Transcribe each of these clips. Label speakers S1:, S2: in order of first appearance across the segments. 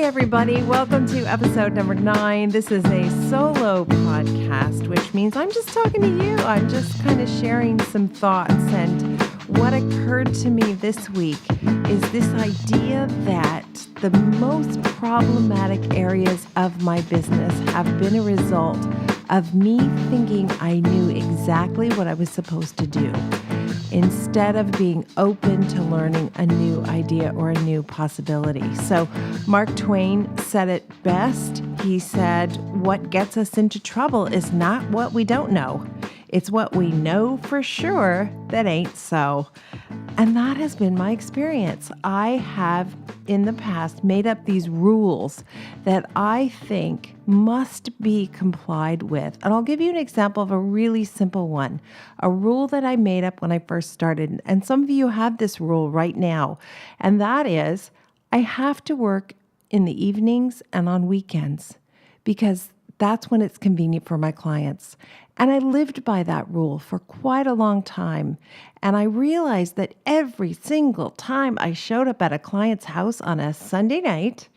S1: everybody. Welcome to episode number 9. This is a solo podcast, which means I'm just talking to you. I'm just kind of sharing some thoughts. And what occurred to me this week is this idea that the most problematic areas of my business have been a result of me thinking I knew exactly what I was supposed to do, instead of being open to learning a new idea or a new possibility. So Mark Twain said it best. He said, what gets us into trouble is not what we don't know. It's what we know for sure that ain't so. And that has been my experience. I have in the past made up these rules that I think must be complied with. And I'll give you an example of a really simple one, a rule that I made up when I first started. And some of you have this rule right now. And that is, I have to work in the evenings and on weekends because that's when it's convenient for my clients. And I lived by that rule for quite a long time. And I realized that every single time I showed up at a client's house on a Sunday night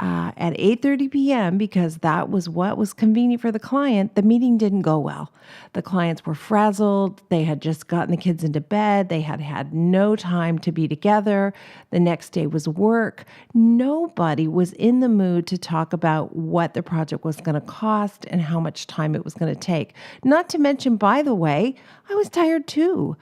S1: at 8:30 p.m., because that was what was convenient for the client, the meeting didn't go well. The clients were frazzled. They had just gotten the kids into bed. They had had no time to be together. The next day was work. Nobody was in the mood to talk about what the project was going to cost and how much time it was going to take. Not to mention, by the way, I was tired too.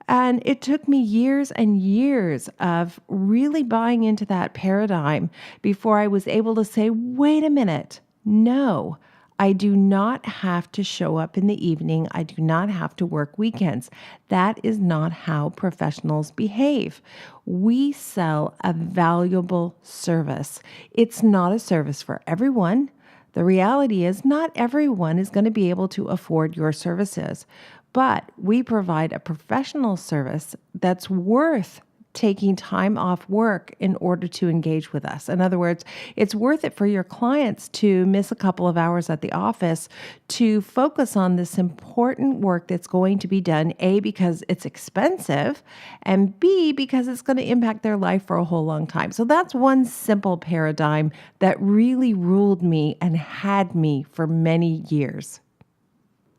S1: And it took me years and years of really buying into that paradigm before I was able to say, wait a minute, no, I do not have to show up in the evening. I do not have to work weekends. That is not how professionals behave. We sell a valuable service. It's not a service for everyone. The reality is not everyone is going to be able to afford your services. But we provide a professional service that's worth taking time off work in order to engage with us. In other words, it's worth it for your clients to miss a couple of hours at the office to focus on this important work that's going to be done, A, because it's expensive, and B, because it's going to impact their life for a whole long time. So that's one simple paradigm that really ruled me and had me for many years.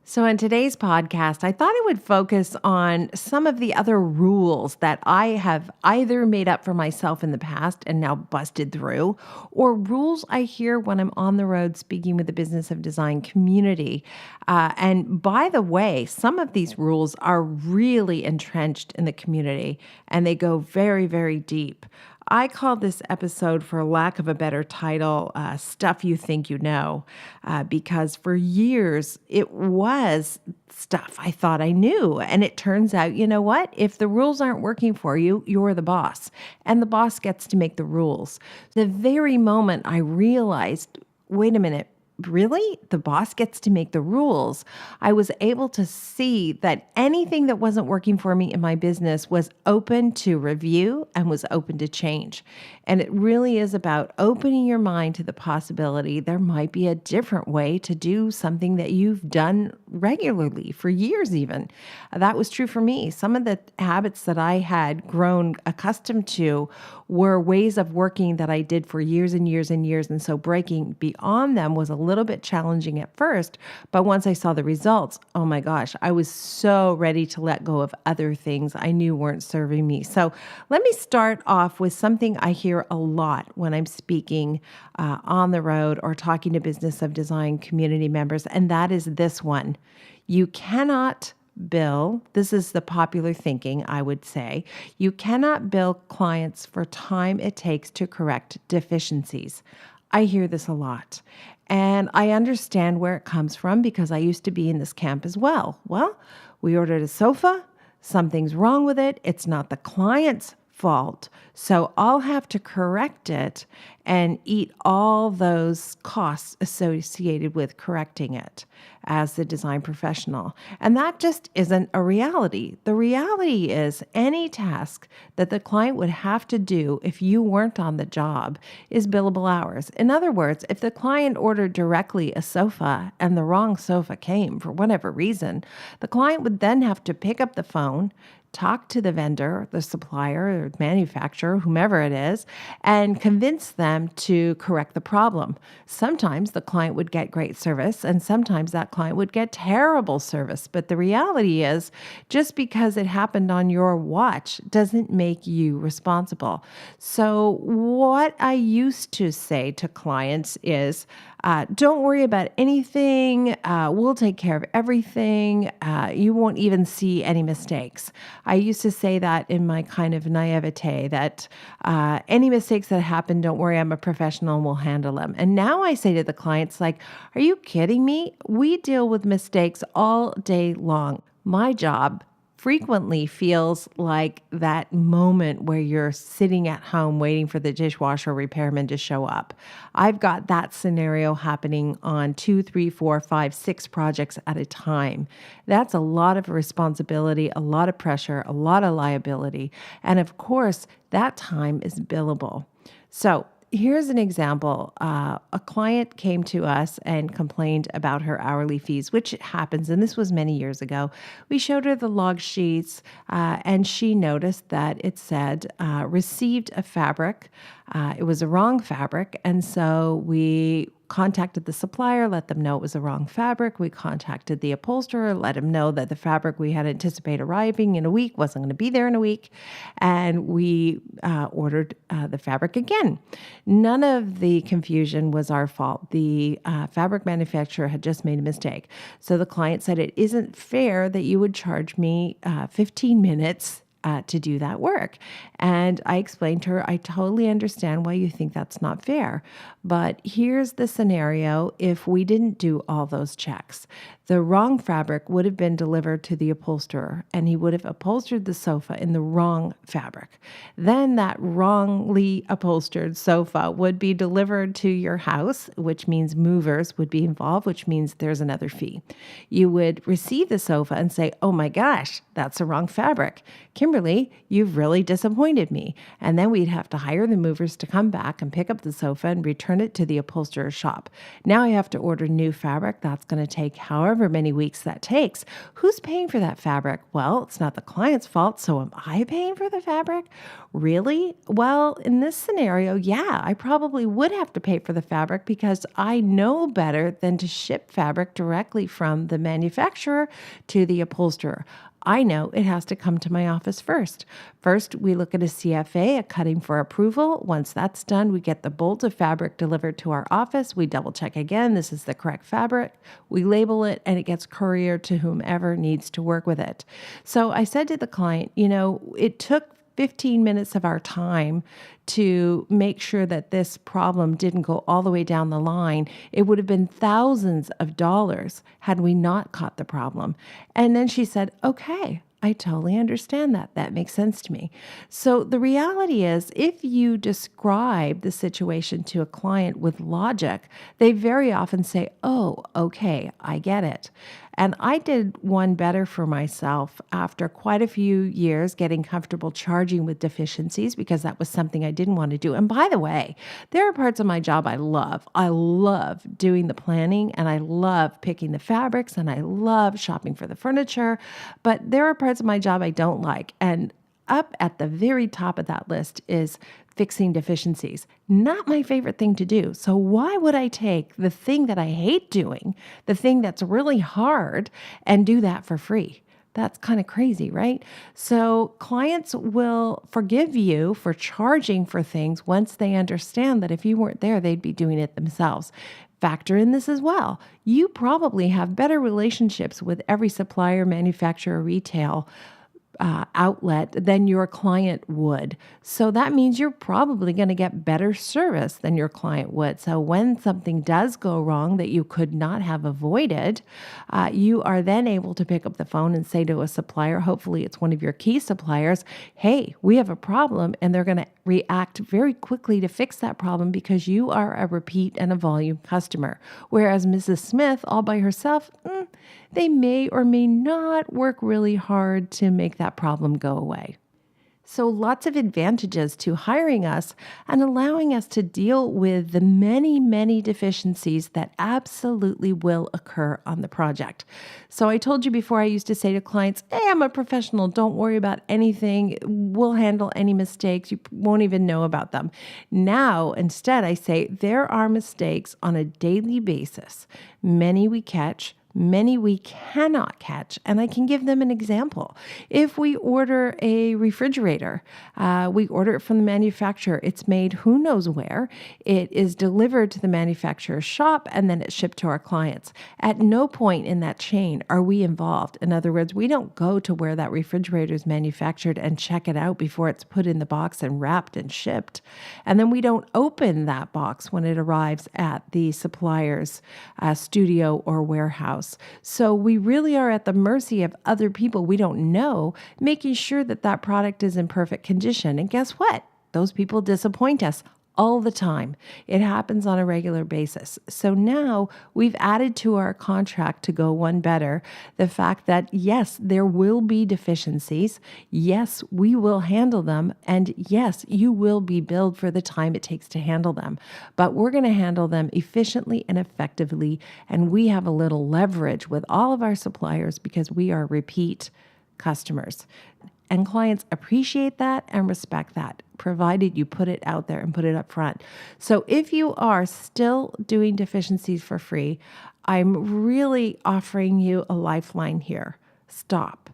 S1: So in today's podcast, I thought I would focus on some of the other rules that I have either made up for myself in the past and now busted through, or rules I hear when I'm on the road speaking with the business of design community. And by the way, some of these rules are really entrenched in the community and they go very, very deep. I call this episode, for lack of a better title, Stuff You Think You Know, because for years it was stuff I thought I knew. And it turns out, you know what? If the rules aren't working for you, you're the boss. And the boss gets to make the rules. The very moment I realized, wait a minute, really? The boss gets to make the rules. I was able to see that anything that wasn't working for me in my business was open to review and was open to change. And it really is about opening your mind to the possibility there might be a different way to do something that you've done regularly for years even. That was true for me. Some of the habits that I had grown accustomed to were ways of working that I did for years and years and years. And so breaking beyond them was a little bit challenging at first. But once I saw the results, oh my gosh, I was so ready to let go of other things I knew weren't serving me. So let me start off with something I hear a lot when I'm speaking on the road or talking to business of design community members. And that is this one. You cannot bill, this is the popular thinking, I would say, you cannot bill clients for time it takes to correct deficiencies. I hear this a lot. And I understand where it comes from because I used to be in this camp as well. Well, we ordered a sofa, something's wrong with it, it's not the client's fault. So I'll have to correct it and eat all those costs associated with correcting it as the design professional. And that just isn't a reality. The reality is any task that the client would have to do if you weren't on the job is billable hours. In other words, if the client ordered directly a sofa and the wrong sofa came for whatever reason, the client would then have to pick up the phone, talk to the vendor, the supplier, or manufacturer, whomever it is, and convince them to correct the problem. Sometimes the client would get great service, and sometimes that client would get terrible service. But the reality is, just because it happened on your watch doesn't make you responsible. So what I used to say to clients is, don't worry about anything. We'll take care of everything. You won't even see any mistakes. I used to say that in my kind of naivete that any mistakes that happen, don't worry, I'm a professional and we'll handle them. And now I say to the clients, like, are you kidding me? We deal with mistakes all day long. My job frequently feels like that moment where you're sitting at home waiting for the dishwasher repairman to show up. I've got that scenario happening on 2, 3, 4, 5, 6 projects at a time. That's a lot of responsibility, a lot of pressure, a lot of liability. And of course, that time is billable. So here's an example. A client came to us and complained about her hourly fees, which happens, and this was many years ago. We showed her the log sheets, and she noticed that it said, received a fabric. It was a wrong fabric, and so we contacted the supplier, let them know it was the wrong fabric. We contacted the upholsterer, let him know that the fabric we had anticipated arriving in a week wasn't going to be there in a week. And we ordered the fabric again. None of the confusion was our fault. The fabric manufacturer had just made a mistake. So the client said, it isn't fair that you would charge me 15 minutes to do that work. And I explained to her, I totally understand why you think that's not fair. But here's the scenario if we didn't do all those checks. The wrong fabric would have been delivered to the upholsterer, and he would have upholstered the sofa in the wrong fabric. Then that wrongly upholstered sofa would be delivered to your house, which means movers would be involved, which means there's another fee. You would receive the sofa and say, oh my gosh, that's the wrong fabric. Kimberley, you've really disappointed me. And then we'd have to hire the movers to come back and pick up the sofa and return it to the upholsterer's shop. Now I have to order new fabric. That's going to take however many weeks that takes. Who's paying for that fabric? Well, it's not the client's fault, so am I paying for the fabric? Really? Well, in this scenario, yeah, I probably would have to pay for the fabric because I know better than to ship fabric directly from the manufacturer to the upholsterer. I know it has to come to my office first. First, we look at a CFA, a cutting for approval. Once that's done, we get the bolt of fabric delivered to our office. We double check again, this is the correct fabric. We label it and it gets couriered to whomever needs to work with it. So I said to the client, it took 15 minutes of our time to make sure that this problem didn't go all the way down the line. It would have been thousands of dollars had we not caught the problem. And then she said, okay, I totally understand that. That makes sense to me. So the reality is, if you describe the situation to a client with logic, they very often say, oh, okay, I get it. And I did one better for myself after quite a few years getting comfortable charging with deficiencies because that was something I didn't want to do. And by the way, there are parts of my job I love. I love doing the planning and I love picking the fabrics and I love shopping for the furniture. But there are parts of my job I don't like. And up at the very top of that list is fixing deficiencies. Not my favorite thing to do. So why would I take the thing that I hate doing, the thing that's really hard, and do that for free? That's kind of crazy, right? So clients will forgive you for charging for things once they understand that if you weren't there, they'd be doing it themselves. Factor in this as well. You probably have better relationships with every supplier, manufacturer, retail outlet than your client would. So that means you're probably going to get better service than your client would. So when something does go wrong that you could not have avoided, you are then able to pick up the phone and say to a supplier, hopefully it's one of your key suppliers, hey, we have a problem, and they're going to react very quickly to fix that problem because you are a repeat and a volume customer. Whereas Mrs. Smith, all by herself, they may or may not work really hard to make that problem go away. So lots of advantages to hiring us and allowing us to deal with the many, many deficiencies that absolutely will occur on the project. So I told you before, I used to say to clients, hey, I'm a professional. Don't worry about anything. We'll handle any mistakes. You won't even know about them. Now, instead, I say there are mistakes on a daily basis. Many we catch, many we cannot catch, and I can give them an example. If we order a refrigerator, we order it from the manufacturer. It's made who knows where. It is delivered to the manufacturer's shop, and then it's shipped to our clients. At no point in that chain are we involved. In other words, we don't go to where that refrigerator is manufactured and check it out before it's put in the box and wrapped and shipped. And then we don't open that box when it arrives at the supplier's studio or warehouse. So we really are at the mercy of other people we don't know, making sure that that product is in perfect condition. And guess what? Those people disappoint us all the time. It happens on a regular basis. So now we've added to our contract to go one better the fact that yes, there will be deficiencies. Yes, we will handle them. And yes, you will be billed for the time it takes to handle them. But we're going to handle them efficiently and effectively. And we have a little leverage with all of our suppliers because we are repeat customers. And clients appreciate that and respect that, provided you put it out there and put it up front. So if you are still doing deficiencies for free, I'm really offering you a lifeline here. Stop.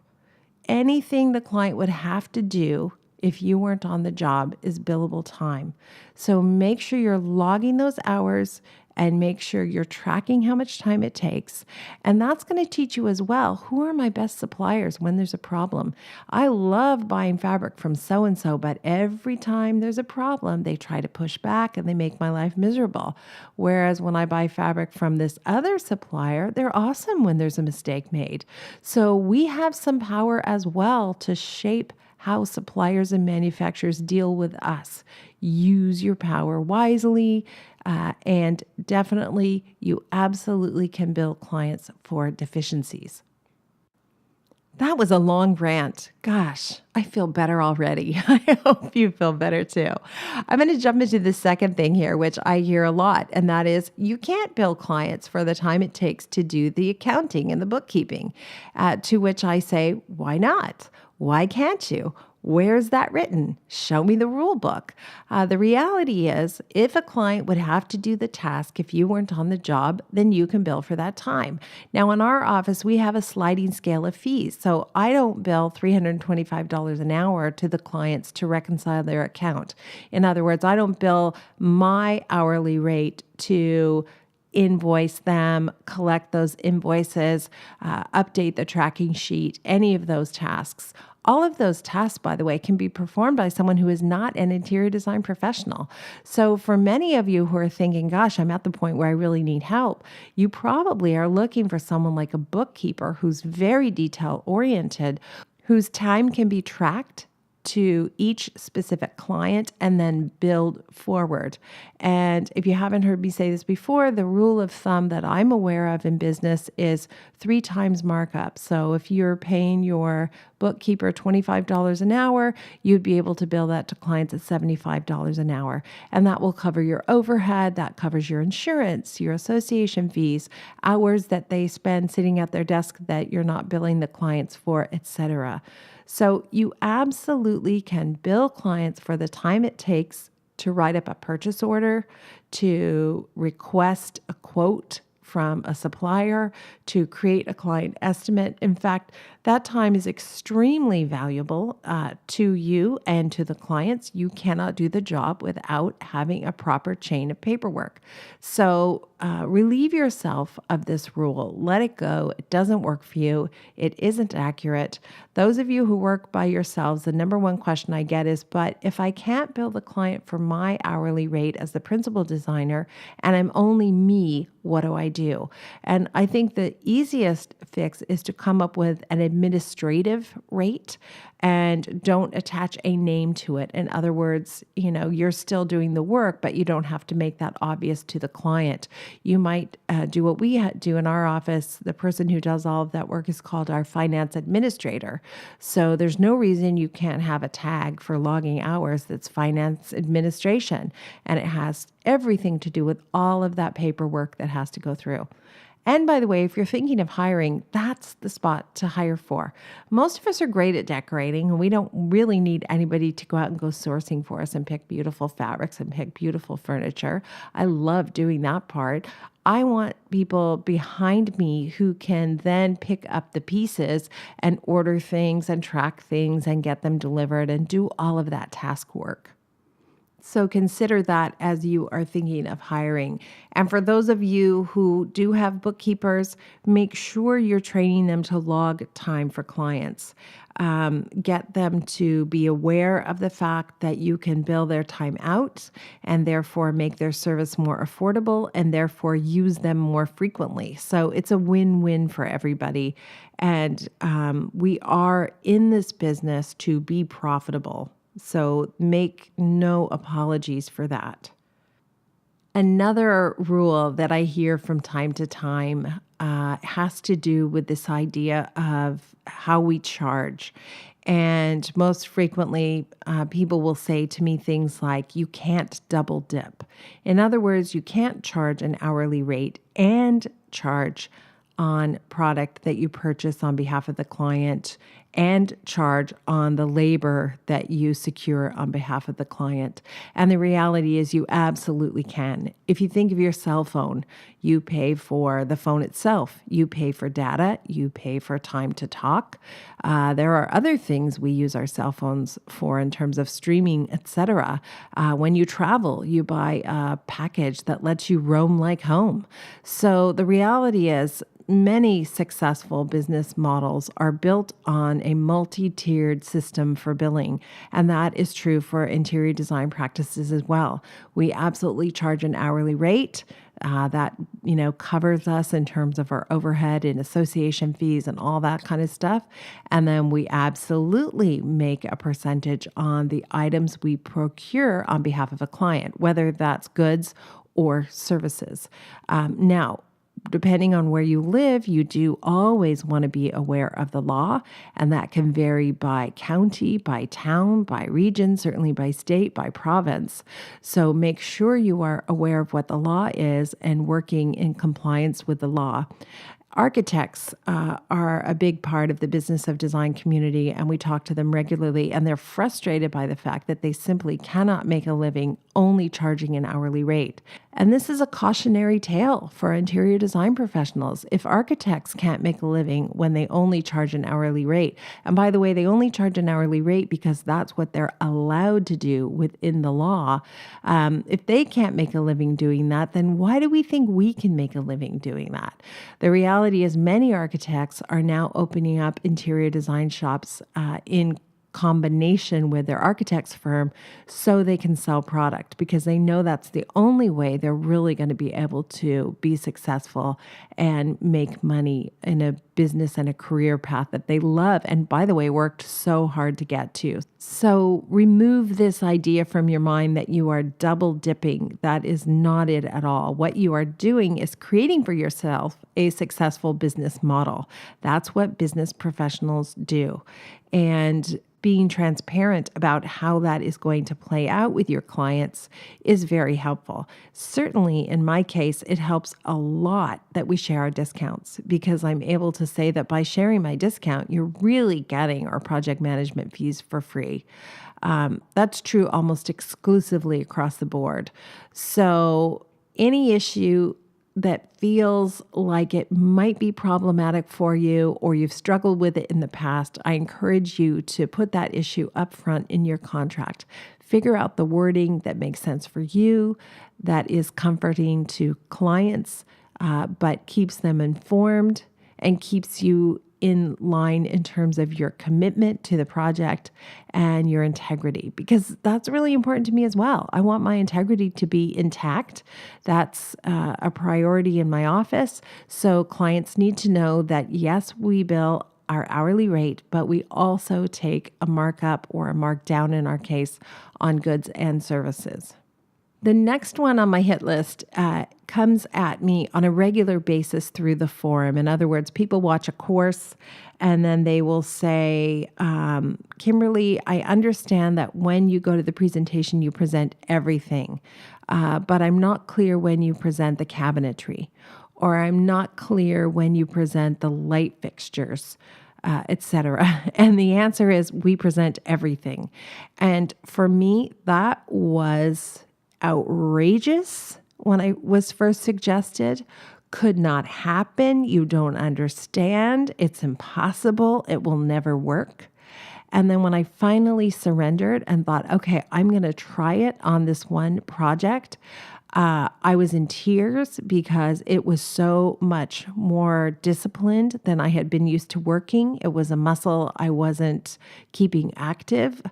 S1: Anything the client would have to do if you weren't on the job is billable time. So make sure you're logging those hours and make sure you're tracking how much time it takes. And that's going to teach you as well, who are my best suppliers when there's a problem? I love buying fabric from so-and-so, but every time there's a problem, they try to push back and they make my life miserable. Whereas when I buy fabric from this other supplier, they're awesome when there's a mistake made. So we have some power as well to shape how suppliers and manufacturers deal with us. Use your power wisely, and definitely you absolutely can bill clients for deficiencies. That was a long rant. Gosh, I feel better already. I hope you feel better too. I'm going to jump into the second thing here, which I hear a lot, and that is you can't bill clients for the time it takes to do the accounting and the bookkeeping, to which I say, why not? Why can't you? Where's that written? Show me the rule book. The reality is, if a client would have to do the task if you weren't on the job, then you can bill for that time. Now, in our office, we have a sliding scale of fees. So I don't bill $325 an hour to the clients to reconcile their account. In other words, I don't bill my hourly rate to invoice them, collect those invoices, update the tracking sheet, any of those tasks. All of those tasks, by the way, can be performed by someone who is not an interior design professional. So for many of you who are thinking, gosh, I'm at the point where I really need help, you probably are looking for someone like a bookkeeper who's very detail oriented, whose time can be tracked to each specific client and then build forward. And if you haven't heard me say this before, the rule of thumb that I'm aware of in business is 3 times markup. So if you're paying your bookkeeper $25 an hour, you'd be able to bill that to clients at $75 an hour. And that will cover your overhead, that covers your insurance, your association fees, hours that they spend sitting at their desk that you're not billing the clients for, etc. So you absolutely can bill clients for the time it takes to write up a purchase order, to request a quote from a supplier, to create a client estimate. In fact, that time is extremely valuable to you and to the clients. You cannot do the job without having a proper chain of paperwork. So relieve yourself of this rule. Let it go. It doesn't work for you. It isn't accurate. Those of you who work by yourselves, the number one question I get is, but if I can't bill the client for my hourly rate as the principal designer and I'm only me, what do I do? And I think the easiest fix is to come up with an administrative rate and don't attach a name to it. In other words, you're still doing the work, but you don't have to make that obvious to the client. You might do what we do in our office. The person who does all of that work is called our finance administrator. So there's no reason you can't have a tag for logging hours that's finance administration. And it has everything to do with all of that paperwork that has to go through. And by the way, if you're thinking of hiring, that's the spot to hire for. Most of us are great at decorating, and we don't really need anybody to go out and go sourcing for us and pick beautiful fabrics and pick beautiful furniture. I love doing that part. I want people behind me who can then pick up the pieces and order things and track things and get them delivered and do all of that task work. So consider that as you are thinking of hiring. And for those of you who do have bookkeepers, make sure you're training them to log time for clients. Get them to be aware of the fact that you can bill their time out and therefore make their service more affordable and therefore use them more frequently. So it's a win-win for everybody. And we are in this business to be profitable. So make no apologies for that. Another rule that I hear from time to time has to do with this idea of how we charge. And most frequently, people will say to me things like, you can't double dip. In other words, you can't charge an hourly rate and charge on product that you purchase on behalf of the client and charge on the labor that you secure on behalf of the client. And the reality is you absolutely can. If you think of your cell phone, you pay for the phone itself, you pay for data, you pay for time to talk. There are other things we use our cell phones for in terms of streaming, etc. When you travel, you buy a package that lets you roam like home. So the reality is, many successful business models are built on a multi-tiered system for billing, and that is true for interior design practices as well. We absolutely charge an hourly rate that covers us in terms of our overhead and association fees and all that kind of stuff. And then we absolutely make a percentage on the items we procure on behalf of a client, whether that's goods or services. Now, depending on where you live, you do always want to be aware of the law, and that can vary by county, by town, by region, certainly by state, by province. So make sure you are aware of what the law is and working in compliance with the law. Architects are a big part of the business of design community, and we talk to them regularly, and they're frustrated by the fact that they simply cannot make a living only charging an hourly rate. And this is a cautionary tale for interior design professionals. If architects can't make a living when they only charge an hourly rate, and by the way, they only charge an hourly rate because that's what they're allowed to do within the law. If they can't make a living doing that, then why do we think we can make a living doing that? The reality is many architects are now opening up interior design shops in combination with their architect's firm so they can sell product, because they know that's the only way they're really going to be able to be successful and make money in a business and a career path that they love and, by the way, worked so hard to get to. So remove this idea from your mind that you are double dipping. That is not it at all. What you are doing is creating for yourself a successful business model. That's what business professionals do. And being transparent about how that is going to play out with your clients is very helpful. Certainly, in my case, it helps a lot that we share our discounts, because I'm able to say that by sharing my discount, you're really getting our project management fees for free. That's true almost exclusively across the board. So any issue that feels like it might be problematic for you, or you've struggled with it in the past, I encourage you to put that issue up front in your contract. Figure out the wording that makes sense for you, that is comforting to clients, but keeps them informed and keeps you in line in terms of your commitment to the project and your integrity, because that's really important to me as well. I want my integrity to be intact. That's a priority in my office. So clients need to know that, yes, we bill our hourly rate, but we also take a markup or a markdown in our case on goods and services. The next one on my hit list comes at me on a regular basis through the forum. In other words, people watch a course and then they will say, Kimberley, I understand that when you go to the presentation, you present everything, but I'm not clear when you present the cabinetry, or I'm not clear when you present the light fixtures, etc. And the answer is we present everything. And for me, that was outrageous when I was first suggested. Could not happen. You don't understand. It's impossible. It will never work. And then when I finally surrendered and thought, okay, I'm going to try it on this one project, I was in tears because it was so much more disciplined than I had been used to working. It was a muscle I wasn't keeping active.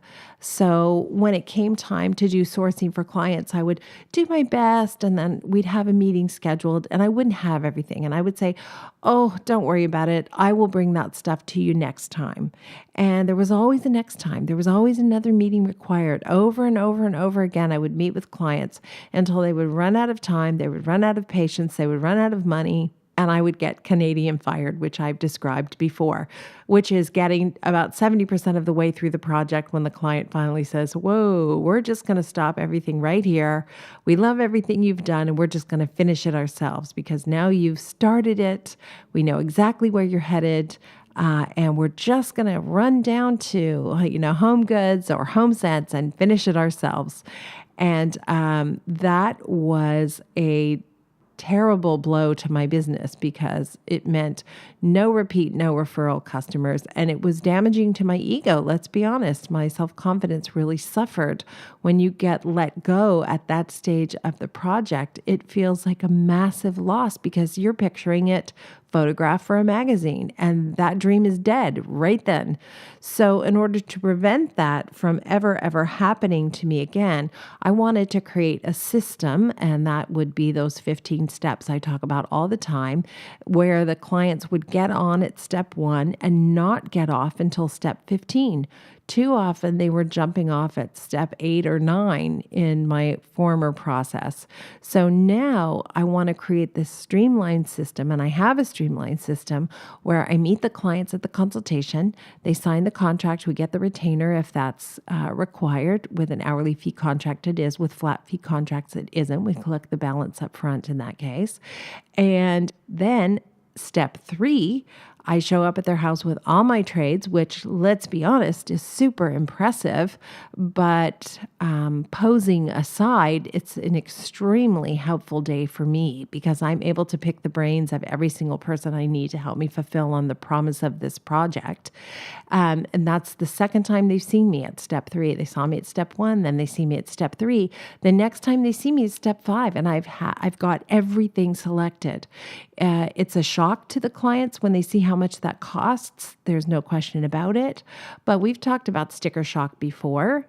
S1: So when it came time to do sourcing for clients, I would do my best, and then we'd have a meeting scheduled and I wouldn't have everything. And I would say, oh, don't worry about it. I will bring that stuff to you next time. And there was always a next time. There was always another meeting required. Over and over and over again, I would meet with clients until they would run out of time, they would run out of patience, they would run out of money, and I would get Canadian fired, which I've described before, which is getting about 70% of the way through the project when the client finally says, whoa, we're just going to stop everything right here. We love everything you've done, and we're just going to finish it ourselves because now you've started it. We know exactly where you're headed. And we're just going to run down to, Home Goods or HomeSense and finish it ourselves. And that was a terrible blow to my business because it meant no repeat, no referral customers. And it was damaging to my ego. Let's be honest. My self-confidence really suffered when you get let go at that stage of the project. It feels like a massive loss because you're picturing it photographed for a magazine, and that dream is dead right then. So in order to prevent that from ever happening to me again, I wanted to create a system, and that would be those 15 steps I talk about all the time, where the clients would get on at step 1 and not get off until step 15. Too often they were jumping off at step 8 or 9 in my former process. So now I want to create this streamlined system, and I have a streamlined system where I meet the clients at the consultation. They sign the contract. We get the retainer if that's required. With an hourly fee contract, it is. With flat fee contracts, it isn't. We collect the balance up front in that case. And then step 3, I show up at their house with all my trades, which, let's be honest, is super impressive. But posing aside, it's an extremely helpful day for me because I'm able to pick the brains of every single person I need to help me fulfill on the promise of this project. And that's the second time they've seen me at step 3. They saw me at step 1, then they see me at step 3. The next time they see me is step 5, and I've got everything selected. It's a shock to the clients when they see how much that costs. There's no question about it. But we've talked about sticker shock before.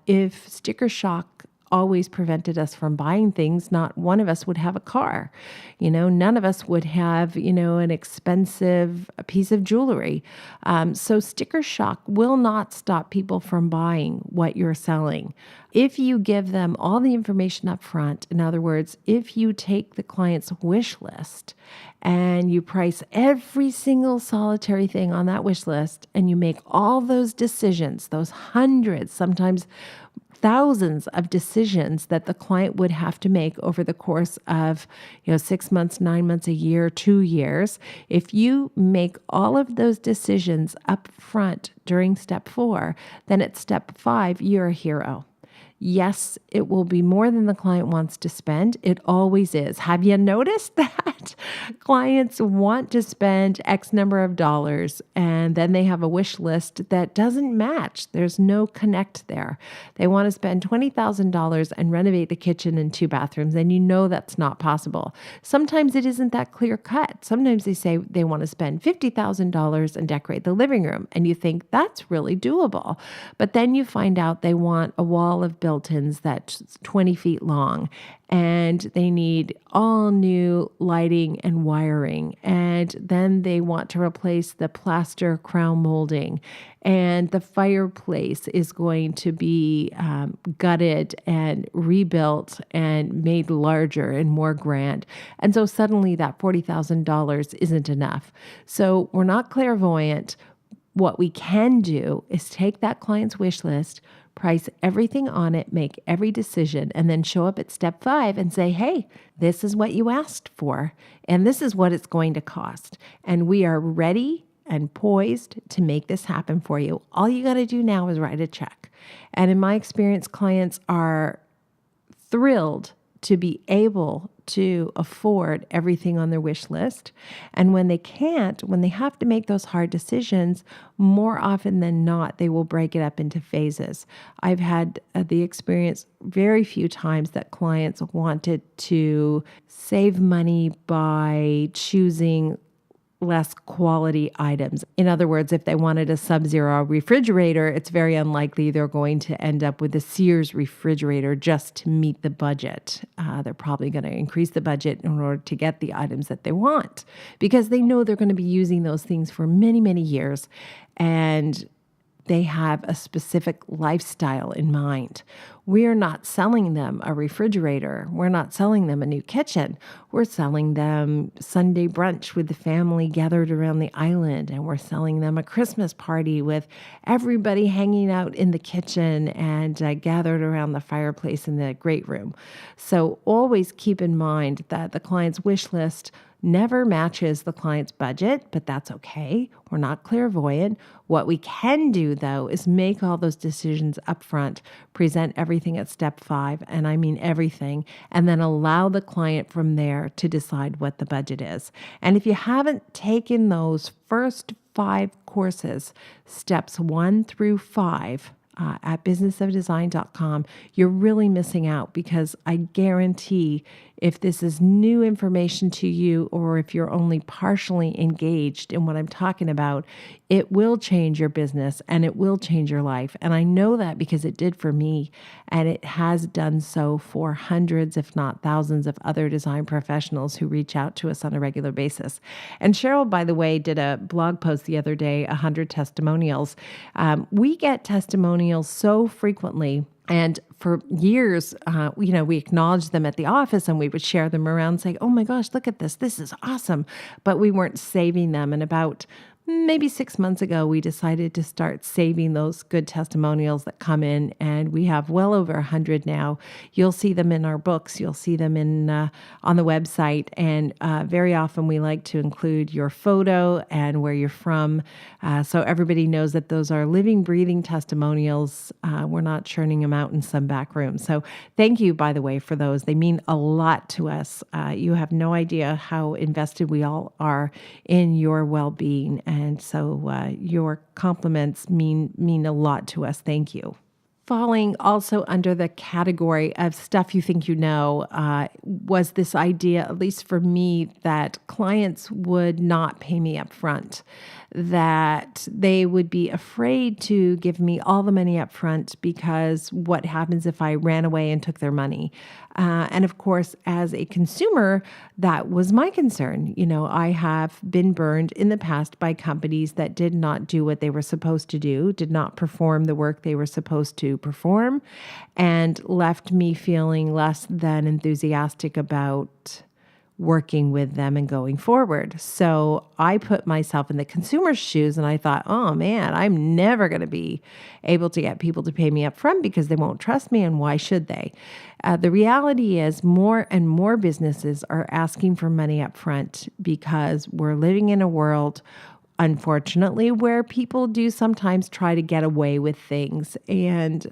S1: If sticker shock always prevented us from buying things, not one of us would have a car. None of us would have, an expensive piece of jewelry. So sticker shock will not stop people from buying what you're selling. If you give them all the information up front, in other words, if you take the client's wish list and you price every single solitary thing on that wish list and you make all those decisions, those hundreds, sometimes thousands of decisions that the client would have to make over the course of 6 months, 9 months, a year, 2 years. If you make all of those decisions up front during step 4, then at step 5, you're a hero. Yes, it will be more than the client wants to spend. It always is. Have you noticed that? Clients want to spend X number of dollars, and then they have a wish list that doesn't match. There's no connect there. They want to spend $20,000 and renovate the kitchen and 2 bathrooms, and that's not possible. Sometimes it isn't that clear cut. Sometimes they say they want to spend $50,000 and decorate the living room, and you think that's really doable. But then you find out they want a wall of built Hiltons that's 20 feet long, and they need all new lighting and wiring. And then they want to replace the plaster crown molding, and the fireplace is going to be gutted and rebuilt and made larger and more grand. And so suddenly that $40,000 isn't enough. So we're not clairvoyant. What we can do is take that client's wish list, price everything on it, make every decision, and then show up at step 5 and say, hey, this is what you asked for, and this is what it's going to cost. And we are ready and poised to make this happen for you. All you got to do now is write a check. And in my experience, clients are thrilled to be able to afford everything on their wish list. And when they can't, when they have to make those hard decisions, more often than not, they will break it up into phases. I've had the experience very few times that clients wanted to save money by choosing less quality items. In other words, if they wanted a Sub-Zero refrigerator, it's very unlikely they're going to end up with a Sears refrigerator just to meet the budget. They're probably going to increase the budget in order to get the items that they want, because they know they're going to be using those things for many, many years, and they have a specific lifestyle in mind. We're not selling them a refrigerator. We're not selling them a new kitchen. We're selling them Sunday brunch with the family gathered around the island. And we're selling them a Christmas party with everybody hanging out in the kitchen and gathered around the fireplace in the great room. So always keep in mind that the client's wish list never matches the client's budget, but that's okay. We're not clairvoyant. What we can do, though, is make all those decisions up front, present everything at step 5, and I mean everything, and then allow the client from there to decide what the budget is. And if you haven't taken those first 5 courses, steps 1 through 5, at businessofdesign.com, you're really missing out, because I guarantee if this is new information to you, or if you're only partially engaged in what I'm talking about, it will change your business and it will change your life. And I know that because it did for me, and it has done so for hundreds, if not thousands, of other design professionals who reach out to us on a regular basis. And Cheryl, by the way, did a blog post the other day, 100 testimonials. We get testimonials so frequently. And for years, we acknowledged them at the office, and we would share them around, say, oh my gosh, look at this. This is awesome. But we weren't saving them. And about maybe 6 months ago, we decided to start saving those good testimonials that come in, and we have well over 100 now. You'll see them in our books. You'll see them in on the website, and very often we like to include your photo and where you're from, so everybody knows that those are living, breathing testimonials. We're not churning them out in some back room. So thank you, by the way, for those. They mean a lot to us. You have no idea how invested we all are in your well-being. And so your compliments mean a lot to us. Thank you. Falling also under the category of stuff you think you know was this idea, at least for me, that clients would not pay me up front, that they would be afraid to give me all the money up front because what happens if I ran away and took their money? And of course, as a consumer, that was my concern. I have been burned in the past by companies that did not do what they were supposed to do, did not perform the work they were supposed to perform, and left me feeling less than enthusiastic about working with them and going forward. So I put myself in the consumer's shoes, and I thought, oh man, I'm never going to be able to get people to pay me up front because they won't trust me, and why should they? The reality is more and more businesses are asking for money up front because we're living in a world, unfortunately, where people do sometimes try to get away with things. And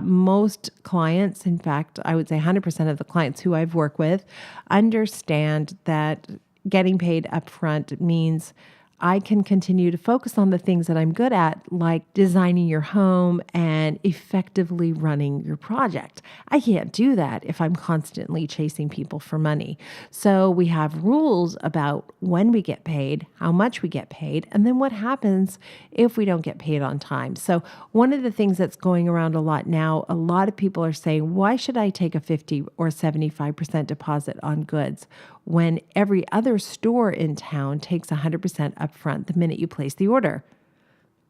S1: most clients, in fact, I would say 100% of the clients who I've worked with, understand that getting paid upfront means I can continue to focus on the things that I'm good at, like designing your home and effectively running your project. I can't do that if I'm constantly chasing people for money. So we have rules about when we get paid, how much we get paid, and then what happens if we don't get paid on time. So one of the things that's going around a lot now, a lot of people are saying, why should I take a 50 or 75% deposit on goods when every other store in town takes 100% upfront the minute you place the order?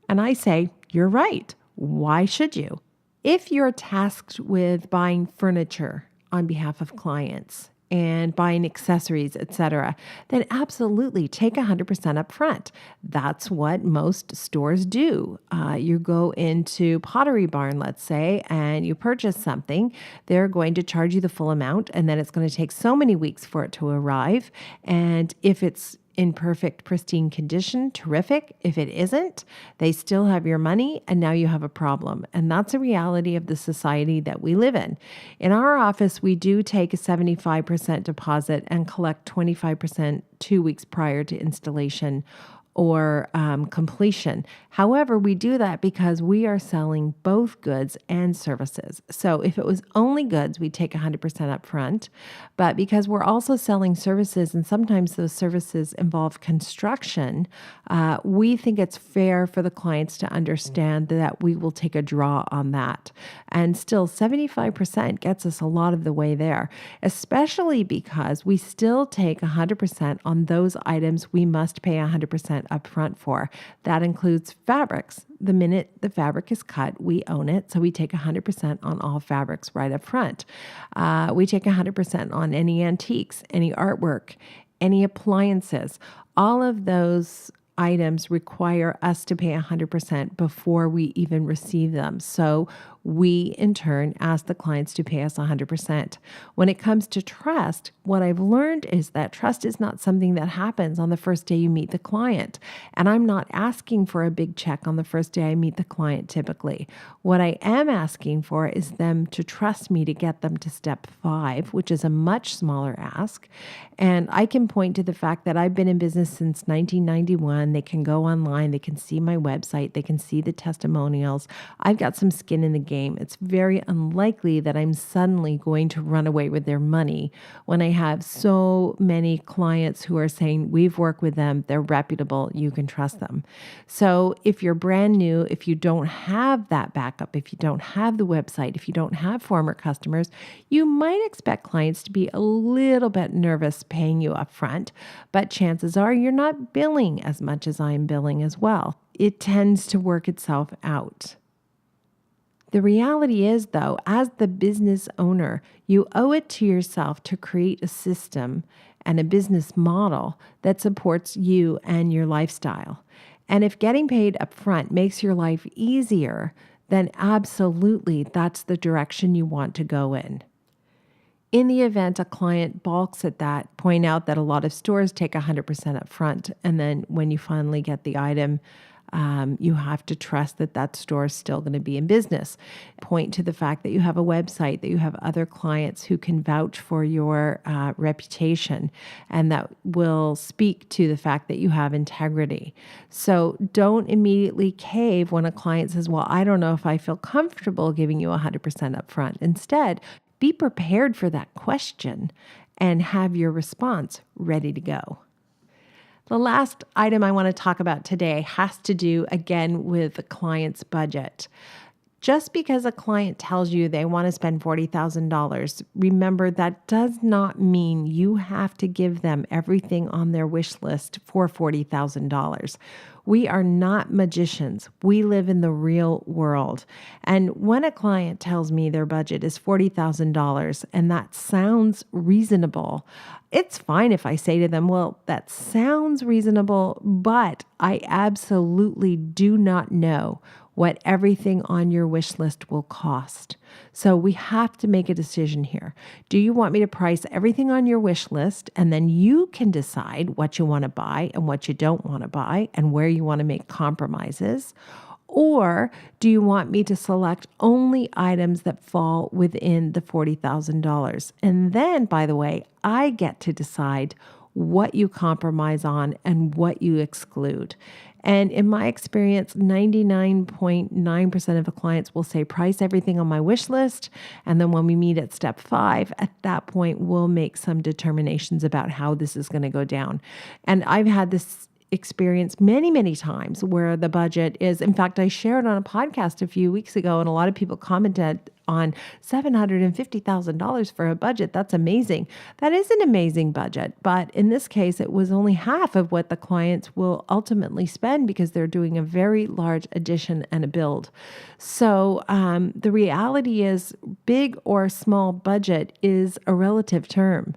S1: And I say, you're right. Why should you? If you're tasked with buying furniture on behalf of clients and buying accessories, etc., then absolutely take 100% up front. That's what most stores do. You go into Pottery Barn, let's say, and you purchase something. They're going to charge you the full amount, and then it's going to take so many weeks for it to arrive. And if it's in perfect, pristine condition, terrific. If it isn't, they still have your money and now you have a problem. And that's a reality of the society that we live in. In our office, we do take a 75% deposit and collect 25% 2 weeks prior to installation or completion. However, we do that because we are selling both goods and services. So if it was only goods, we'd take 100% up front. But because we're also selling services, and sometimes those services involve construction, we think it's fair for the clients to understand that we will take a draw on that. And still, 75% gets us a lot of the way there, especially because we still take 100% on those items we must pay 100% upfront for. That includes fabrics. The minute the fabric is cut, we own it. So we take 100% on all fabrics right up front. We take 100% on any antiques, any artwork, any appliances. All of those items require us to pay 100% before we even receive them. So we, in turn, ask the clients to pay us 100%. When it comes to trust, what I've learned is that trust is not something that happens on the first day you meet the client. And I'm not asking for a big check on the first day I meet the client typically. What I am asking for is them to trust me to get them to step 5, which is a much smaller ask. And I can point to the fact that I've been in business since 1991. They can go online, they can see my website, they can see the testimonials. I've got some skin in the game. It's very unlikely that I'm suddenly going to run away with their money when I have so many clients who are saying, we've worked with them, they're reputable, you can trust them. So if you're brand new, if you don't have that backup, if you don't have the website, if you don't have former customers, you might expect clients to be a little bit nervous paying you up front, but chances are you're not billing as much as I'm billing as well. It tends to work itself out. The reality is, though, as the business owner, you owe it to yourself to create a system and a business model that supports you and your lifestyle. And if getting paid up front makes your life easier, then absolutely that's the direction you want to go in. In the event a client balks at that, point out that a lot of stores take 100% up front, and then when you finally get the item, you have to trust that that store is still going to be in business. Point to the fact that you have a website, that you have other clients who can vouch for your reputation, and that will speak to the fact that you have integrity. So don't immediately cave when a client says, well, I don't know if I feel comfortable giving you 100% upfront. Instead, be prepared for that question and have your response ready to go. The last item I want to talk about today has to do, again, with the client's budget. Just because a client tells you they want to spend $40,000, remember that does not mean you have to give them everything on their wish list for $40,000. We are not magicians. We live in the real world. And when a client tells me their budget is $40,000 and that sounds reasonable, it's fine if I say to them, well, that sounds reasonable, but I absolutely do not know what everything on your wish list will cost. So we have to make a decision here. Do you want me to price everything on your wish list, and then you can decide what you want to buy and what you don't want to buy and where you want to make compromises? Or do you want me to select only items that fall within the $40,000? And then, by the way, I get to decide what you compromise on and what you exclude. And in my experience, 99.9% of the clients will say, price everything on my wish list. And then when we meet at step 5, at that point, we'll make some determinations about how this is going to go down. And I've had this experience many, many times where the budget is, in fact, I shared on a podcast a few weeks ago, and a lot of people commented on $750,000 for a budget. That's amazing. That is an amazing budget. But in this case, it was only half of what the clients will ultimately spend because they're doing a very large addition and a build. So the reality is, big or small budget is a relative term.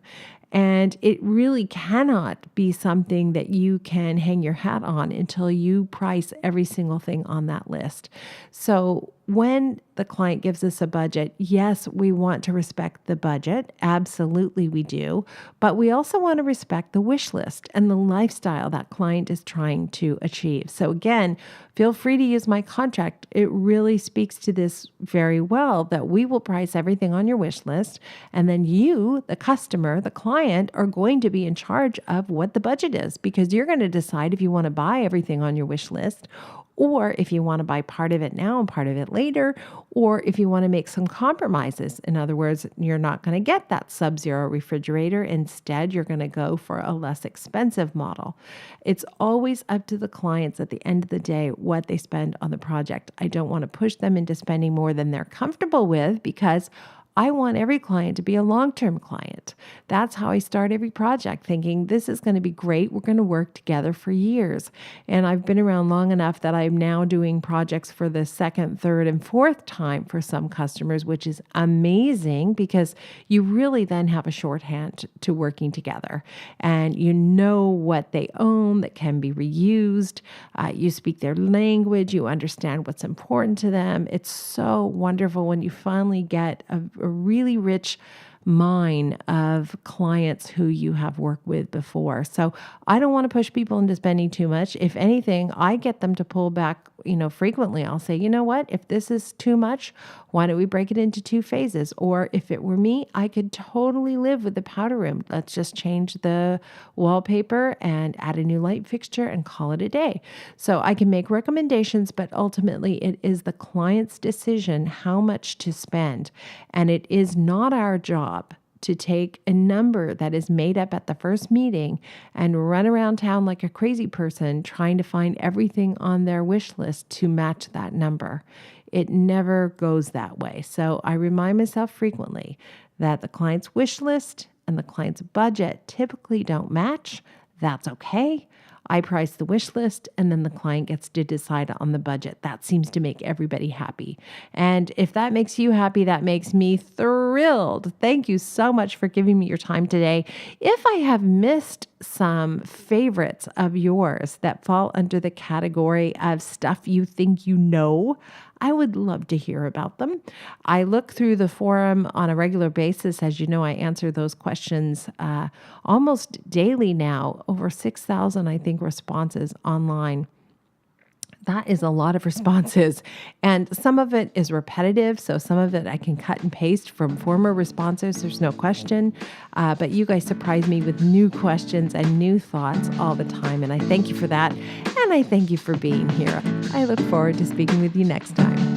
S1: And it really cannot be something that you can hang your hat on until you price every single thing on that list. So when the client gives us a budget, yes, we want to respect the budget. Absolutely, we do. But we also want to respect the wish list and the lifestyle that client is trying to achieve. So again, feel free to use my contract. It really speaks to this very well, that we will price everything on your wish list. And then you, the customer, the client, are going to be in charge of what the budget is, because you're going to decide if you want to buy everything on your wish list, or if you want to buy part of it now and part of it later, or if you want to make some compromises. In other words, you're not going to get that Sub-Zero refrigerator. Instead, you're going to go for a less expensive model. It's always up to the clients at the end of the day what they spend on the project. I don't want to push them into spending more than they're comfortable with, because I want every client to be a long-term client. That's how I start every project, thinking this is going to be great. We're going to work together for years. And I've been around long enough that I'm now doing projects for the second, third, and fourth time for some customers, which is amazing, because you really then have a shorthand to working together. And you know what they own that can be reused. You speak their language. You understand what's important to them. It's so wonderful when you finally get a really rich mine of clients who you have worked with before. So I don't want to push people into spending too much. If anything, I get them to pull back, frequently. I'll say, you know what, if this is too much, why don't we break it into 2 phases? Or if it were me, I could totally live with the powder room. Let's just change the wallpaper and add a new light fixture and call it a day. So I can make recommendations, but ultimately it is the client's decision how much to spend. And it is not our job to take a number that is made up at the first meeting and run around town like a crazy person trying to find everything on their wish list to match that number. It never goes that way. So I remind myself frequently that the client's wish list and the client's budget typically don't match. That's okay. I price the wish list, and then the client gets to decide on the budget. That seems to make everybody happy. And if that makes you happy, that makes me thrilled. Thank you so much for giving me your time today. If I have missed some favorites of yours that fall under the category of stuff you think you know, I would love to hear about them. I look through the forum on a regular basis. As you know, I answer those questions almost daily now. Over 6,000, I think, responses online. That is a lot of responses. And some of it is repetitive. So some of it I can cut and paste from former responses. There's no question. But you guys surprise me with new questions and new thoughts all the time. And I thank you for that. And I thank you for being here. I look forward to speaking with you next time.